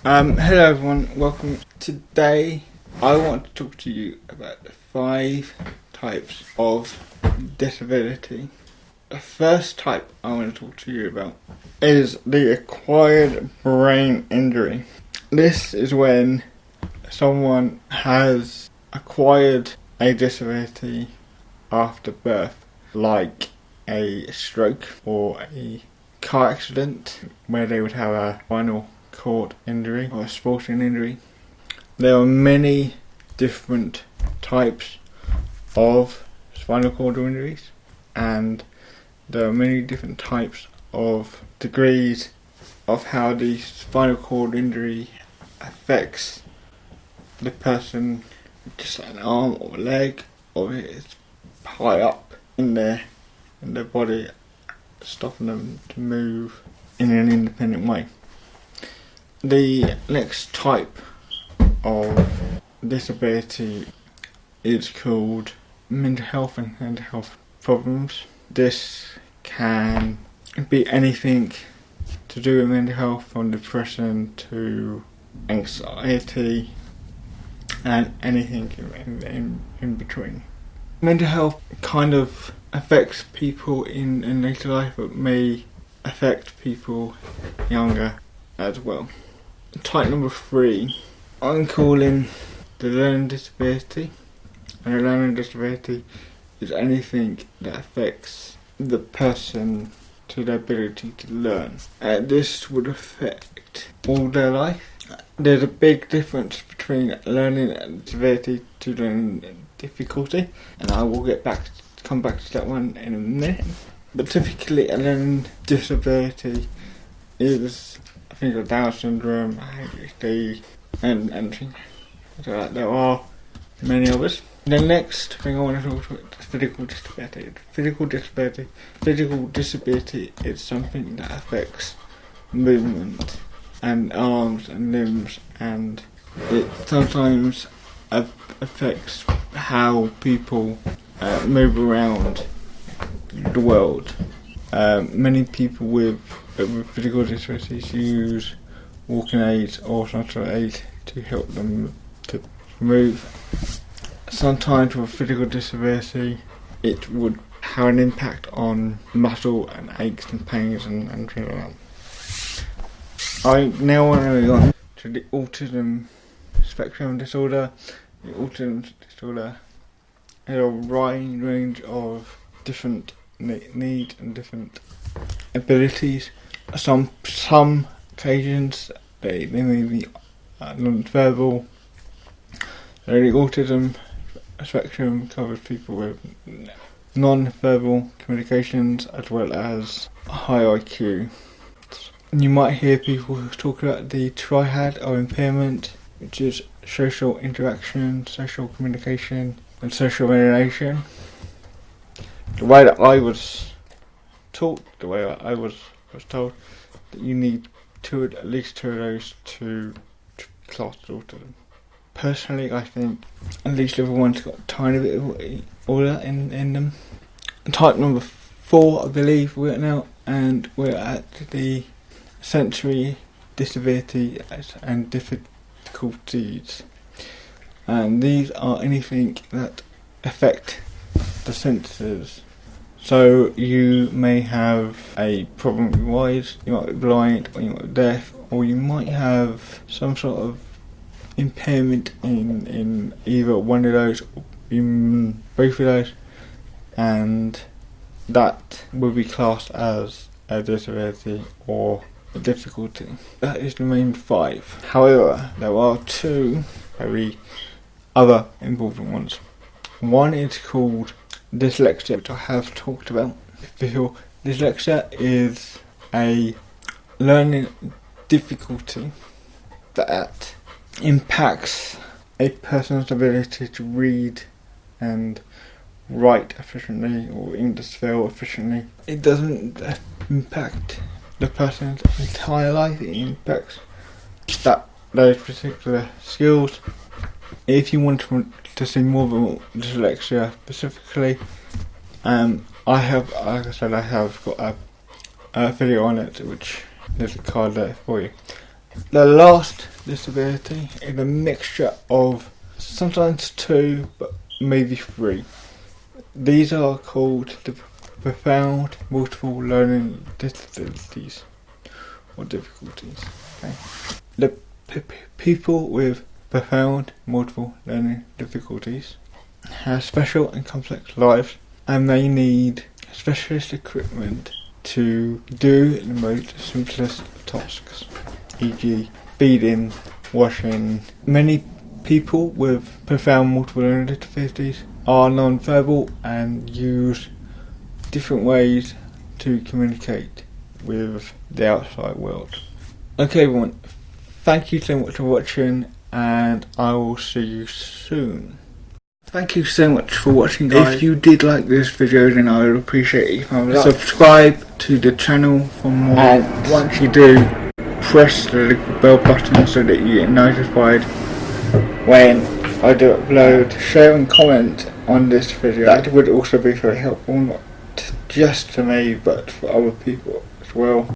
Hello everyone, welcome. Today I want to talk to you about the 5 types of disability. The first type I want to talk to you about is the acquired brain injury. This is when someone has acquired a disability after birth, like a stroke or a car accident, where they would have a spinal cord injury or a sporting injury. There are many different types of spinal cord injuries, and there are many different types of degrees of how the spinal cord injury affects the person, just like an arm or a leg, or it's high up in their body, stopping them to move in an independent way. The next type of disability is called mental health and mental health problems. This can be anything to do with mental health, from depression to anxiety and anything in between. Mental health kind of affects people in later life, but may affect people younger as well. Type number 3, I'm calling the learning disability. And a learning disability is anything that affects the person to their ability to learn. This would affect all their life. There's a big difference between learning disability to learning difficulty, and I will come back to that one in a minute. But typically a learning disability is things like Down syndrome, ADHD, and things like that. There are many others. The next thing I want to talk about is physical disability. Physical disability is something that affects movement and arms and limbs, and it sometimes affects how people move around the world. Many people with physical disabilities use walking aids or some sort of aid to help them to move. Sometimes with physical disability, it would have an impact on muscle and aches and pains and things like that. I now want to move on to the autism spectrum disorder. The autism disorder has a wide range of different needs and different abilities. Some occasions they may be non-verbal. The autism spectrum covers people with non-verbal communications as well as high IQ. You might hear people talk about the triad of impairment, which is social interaction, social communication, and social relation. The way that I was taught, the way I was told, that you need at least 2 of those to class as autism. Personally, I think at least level 1's got a tiny bit of all that in them. Type number 4, I believe, we're at now, and we're at the sensory disability and difficulties. And these are anything that affect the senses. So you may have a problem with your eyes, you might be blind, or you might be deaf, or you might have some sort of impairment in either one of those or in both of those, and that will be classed as a disability or a difficulty. That is the main 5. However, there are 2 very other important ones. One is called dyslexia, which I have talked about before. Dyslexia is a learning difficulty that impacts a person's ability to read and write efficiently or even to spell efficiently. It doesn't impact the person's entire life, it impacts those particular skills. If you want to see more about dyslexia specifically, I have got a video on it, which there's a card there for you. The last disability is a mixture of sometimes 2 but maybe 3. These are called the profound multiple learning disabilities or difficulties. Okay. The people with profound multiple learning difficulties have special and complex lives and they need specialist equipment to do the most simplest tasks, e.g. feeding, washing. Many people with profound multiple learning difficulties are non-verbal and use different ways to communicate with the outside world. Okay everyone, thank you so much for watching and I will see you soon. Thank you so much for watching guys. If you did like this video then I would appreciate it if you would subscribe to the channel for more, and once you do, press the little bell button so that you get notified when I do upload. Share and comment on this video, that would also be very helpful, not just to me but for other people as well.